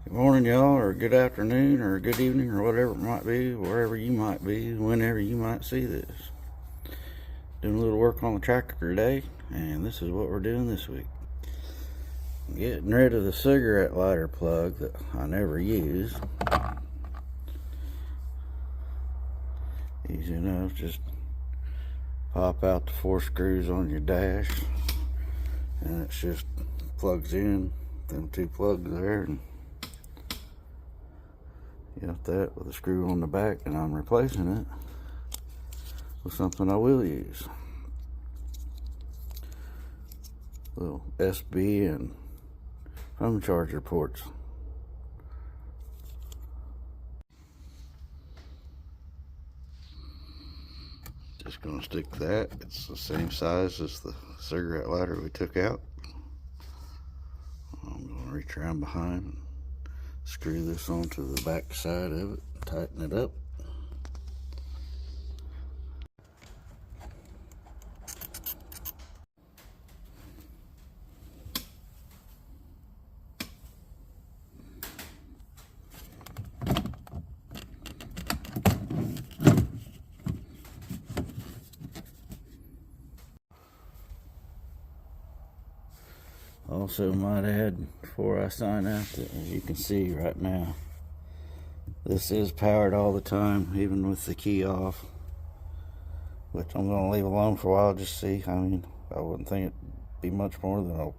Good morning, y'all, or good afternoon, or good evening, or whatever it might be, wherever you might be, whenever you might see this. Doing a little work on the tractor today, and this is what we're doing this week. Getting rid of the cigarette lighter plug that I never use. Easy enough, just pop out the 4 screws on your dash, and it just plugs in, them 2 plugs there, and you got that with a screw on the back, and I'm replacing it with something I will use. Little SB and phone charger ports. Just gonna stick that. It's the same size as the cigarette lighter we took out. I'm gonna reach around behind and screw this onto the back side of it, tighten it up. Also might add, before I sign out, that as you can see right now, this is powered all the time, even with the key off, which I'm going to leave alone for a while, just see. I mean, I wouldn't think it'd be much more than a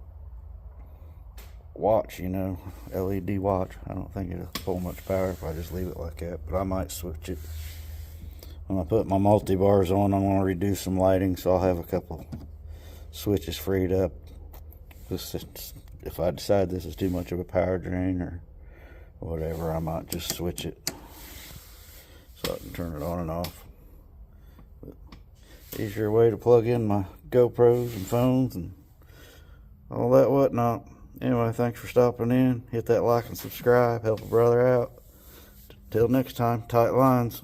watch, LED watch. I don't think it'll pull much power if I just leave it like that, but I might switch it. When I put my multi-bars on, I'm going to reduce some lighting, so I'll have a couple switches freed up. If I decide this is too much of a power drain or whatever, I might just switch it so I can turn it on and off. But easier way to plug in my GoPros and phones and all that whatnot. Anyway, thanks for stopping in. Hit that like and subscribe. Help a brother out. Till next time, tight lines.